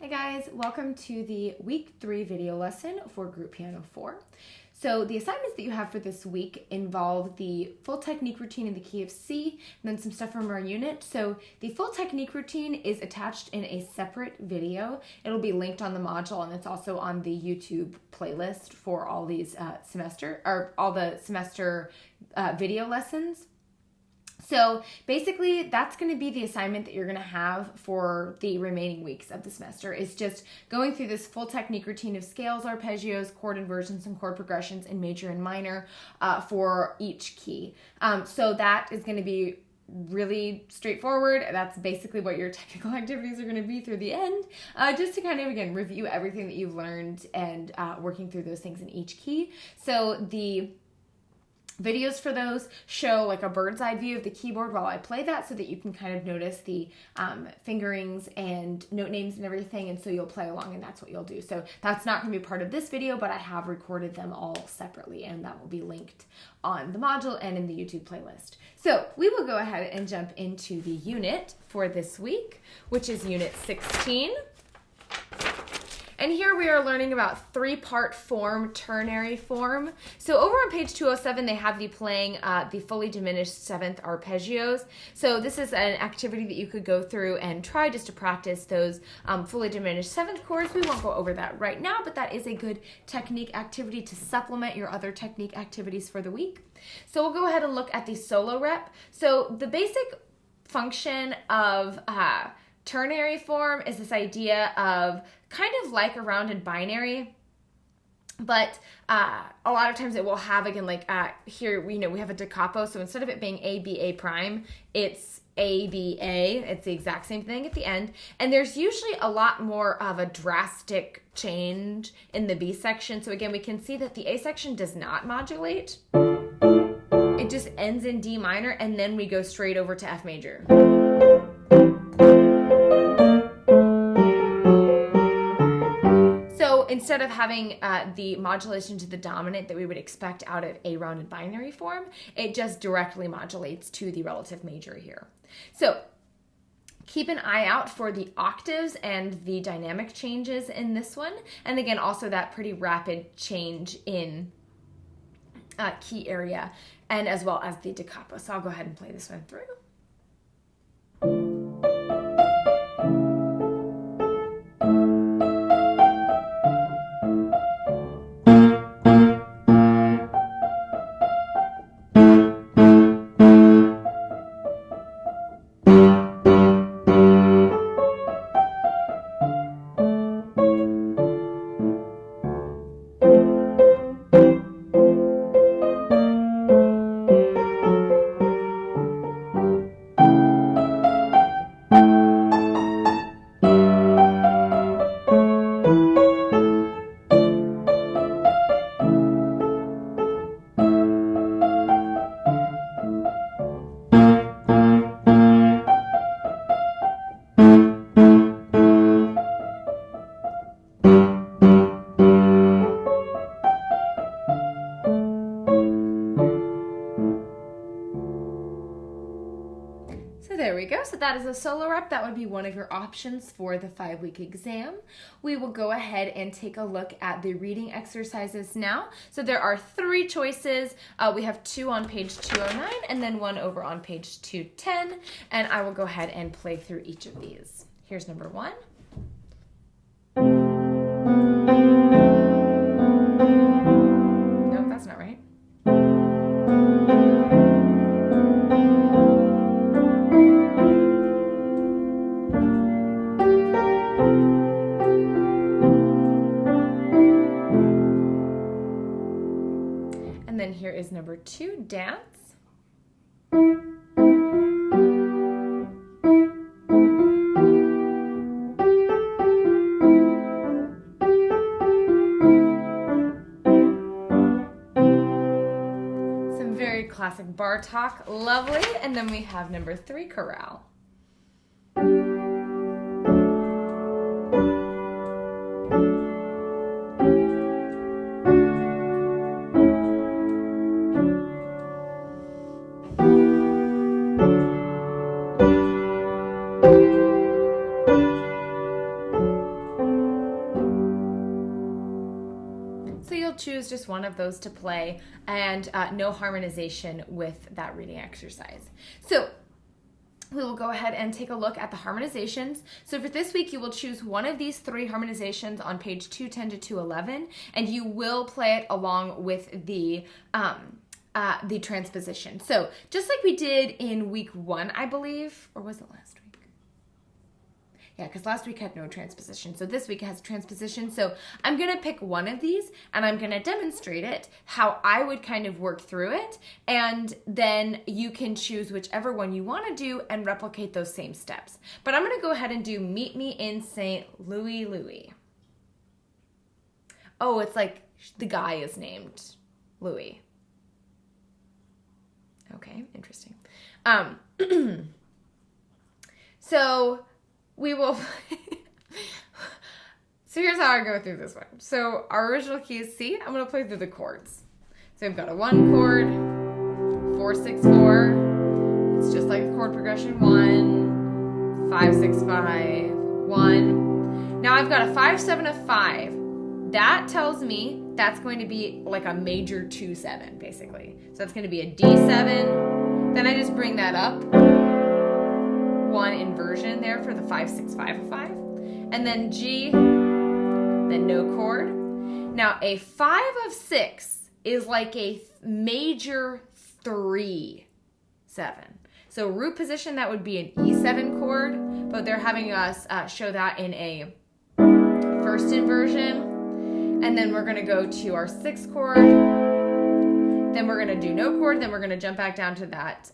Hi guys, welcome to the week 3 video lesson for Group Piano 4. So the assignments that you have for this week involve the full technique routine in the key of C, and then some stuff from our unit. So the full technique routine is attached in a separate video. It'll be linked on the module, and it's also on the YouTube playlist for all these all the semester video lessons. So basically, that's going to be the assignment that you're going to have for the remaining weeks of the semester. Is just going through this full technique routine of scales, arpeggios, chord inversions, and chord progressions in major and minor for each key. So that is going to be really straightforward. That's basically what your technical activities are going to be through the end, just to kind of, again, review everything that you've learned and working through those things in each key. So the videos for those show like a bird's eye view of the keyboard while I play that, so that you can kind of notice the fingerings and note names and everything, and so you'll play along and that's what you'll do. So that's not going to be part of this video, but I have recorded them all separately, and that will be linked on the module and in the YouTube playlist. So we will go ahead and jump into the unit for this week, which is Unit 16. And here we are learning about three-part form, ternary form. So over on page 207, they have you playing the fully diminished seventh arpeggios. So this is an activity that you could go through and try just to practice those fully diminished seventh chords. We won't go over that right now, but that is a good technique activity to supplement your other technique activities for the week. So we'll go ahead and look at the solo rep. So the basic function of ternary form is this idea of kind of like a rounded binary, but a lot of times it will have, again, like here, we have a da capo, so instead of it being A, B, A prime, it's A, B, A. It's the exact same thing at the end, and there's usually a lot more of a drastic change in the B section. So again, we can see that the A section does not modulate. It just ends in D minor, and then we go straight over to F major. Instead of having the modulation to the dominant that we would expect out of a rounded binary form, it just directly modulates to the relative major here. So keep an eye out for the octaves and the dynamic changes in this one. And again, also that pretty rapid change in key area, and as well as the da capo. So I'll go ahead and play this one through. There we go. So that is a solo rep. That would be one of your options for the 5-week exam. We will go ahead and take a look at the reading exercises now. So there are 3 choices. We have 2 on page 209 and then 1 over on page 210. And I will go ahead and play through each of these. Here's number 1. No, that's not right. And then here is number 2, dance. Some very classic Bartok, lovely. And then we have number 3, chorale. choose just one of those to play, and no harmonization with that reading exercise. So we will go ahead and take a look at the harmonizations. So for this week, you will choose one of these 3 harmonizations on page 210 to 211, and you will play it along with the transposition. So just like we did in week 1, I believe, or was it last week? Yeah, because last week had no transposition. So this week it has transposition. So I'm going to pick one of these and I'm going to demonstrate it, how I would kind of work through it. And then you can choose whichever one you want to do and replicate those same steps. But I'm going to go ahead and do Meet Me in St. Louis, Louis. Oh, it's like the guy is named Louis. Okay, interesting. So we will, so here's how I go through this one. So our original key is C. I'm going to play through the chords. So we've got a 1 chord, 4, 6, 4. It's just like the chord progression. 1, 5, 6, 5, 1. Now I've got a 5, 7, a 5. That tells me that's going to be like a major 2, 7, basically. So that's going to be a D7. Then I just bring that up. 1 inversion there for the 5, 6, 5, a 5. And then G, then no chord. Now a 5 of 6 is like a major 3, 7. So root position, that would be an E7 chord, but they're having us show that in a first inversion. And then we're going to go to our 6th chord. Then we're going to do no chord. Then we're going to jump back down to that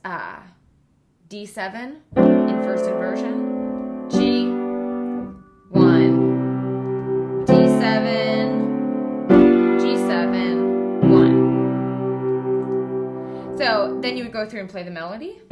D7 in first inversion. G, 1, D7, G7, 1. So then you would go through and play the melody.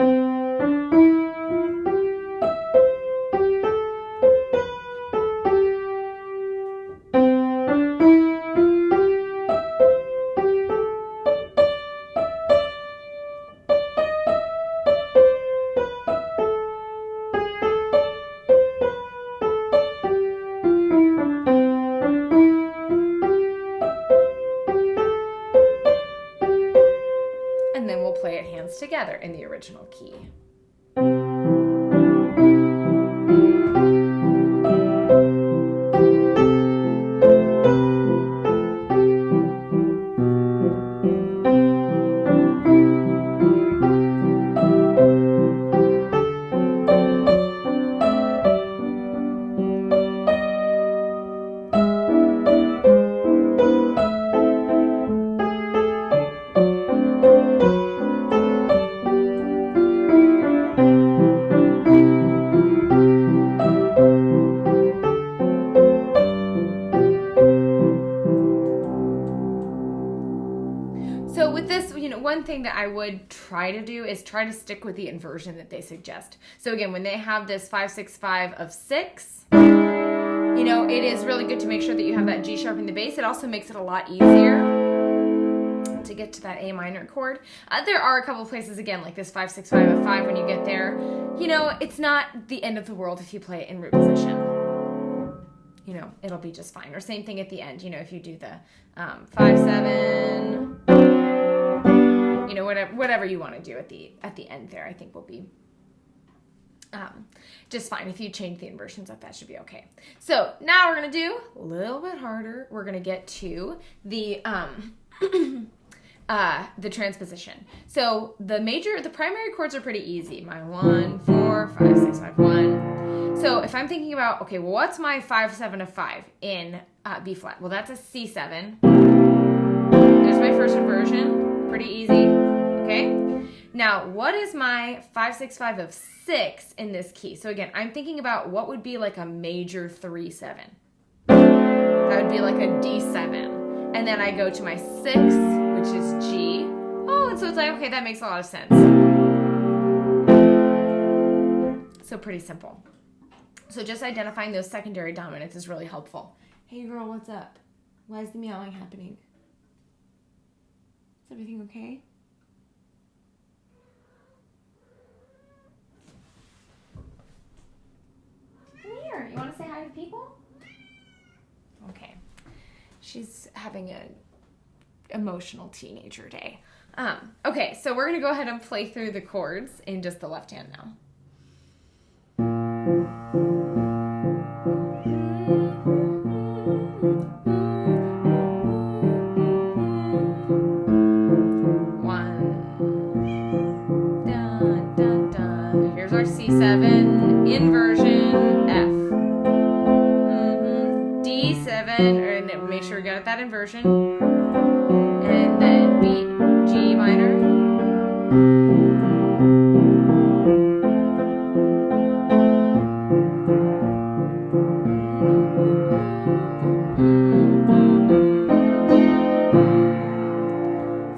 And then we'll play it hands together in the original key. So with this, one thing that I would try to do is try to stick with the inversion that they suggest. So again, when they have this 5, 6, 5 of 6, it is really good to make sure that you have that G sharp in the bass. It also makes it a lot easier to get to that A minor chord. There are a couple places, again, like this 5, 6, 5 of 5, when you get there, it's not the end of the world if you play it in root position. It'll be just fine. Or same thing at the end, if you do the 5, 7, whatever you want to do at the end there, I think will be just fine. If you change the inversions up, that should be okay. So now we're going to do a little bit harder. We're going to get to the transposition. So the primary chords are pretty easy. My 1, 4, 5, 6, 5, 1. So if I'm thinking about, okay, well, what's my 5, 7 of 5 in B flat? Well, that's a C7. There's my first inversion. Pretty easy. Okay. Now, what is my 5, 6, 5 of 6 in this key? So again, I'm thinking about what would be like a major 3, 7. That would be like a D7. And then I go to my 6, which is G. Oh, and so it's like, okay, that makes a lot of sense. So pretty simple. So just identifying those secondary dominants is really helpful. Hey girl, what's up? Why is the meowing happening? Is everything okay? Come here. You want to say hi to people? Okay. She's having a emotional teenager day. Okay, so we're going to go ahead and play through the chords in just the left hand now. Here's our C7, inversion, F. D7, and make sure we got that inversion. And then B, G minor.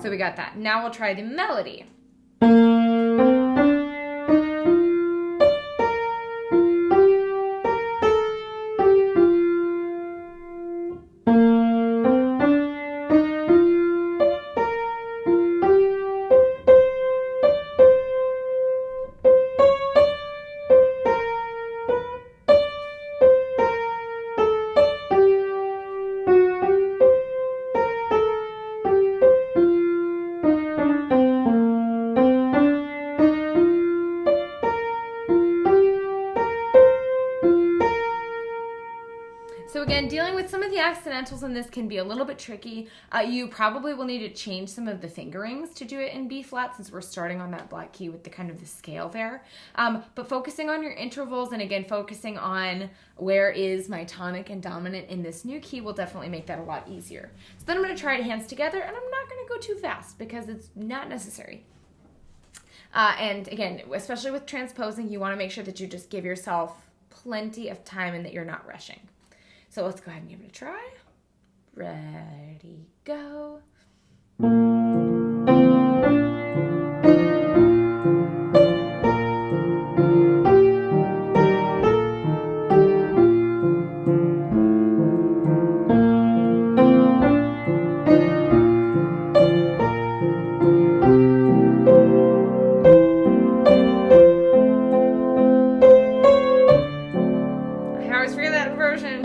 So we got that. Now we'll try the melody. So again, dealing with some of the accidentals in this can be a little bit tricky. You probably will need to change some of the fingerings to do it in B flat, since we're starting on that black key with the kind of the scale there. But focusing on your intervals, and again, focusing on where is my tonic and dominant in this new key will definitely make that a lot easier. So then I'm going to try it hands together, and I'm not going to go too fast because it's not necessary. And again, especially with transposing, you want to make sure that you just give yourself plenty of time and that you're not rushing. So let's go ahead and give it a try. Ready, go. I always forget that inversion.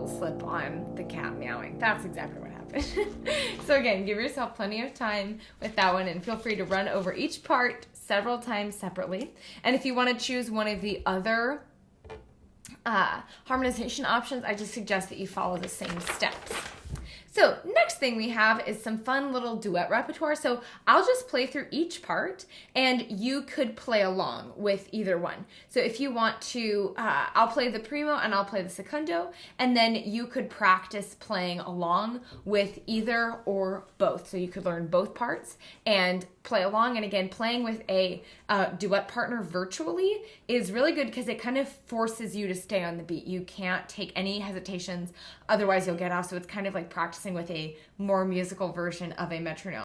Slip on the cat meowing. That's exactly what happened. So again, give yourself plenty of time with that one, and feel free to run over each part several times separately. And if you want to choose one of the other harmonization options, I just suggest that you follow the same steps. So next thing we have is some fun little duet repertoire. So I'll just play through each part, and you could play along with either one. So if you want to, I'll play the primo and I'll play the secondo, and then you could practice playing along with either or both. So you could learn both parts and play along. And again, playing with a duet partner virtually is really good because it kind of forces you to stay on the beat. You can't take any hesitations, otherwise you'll get off. So it's kind of like practicing with a more musical version of a metronome.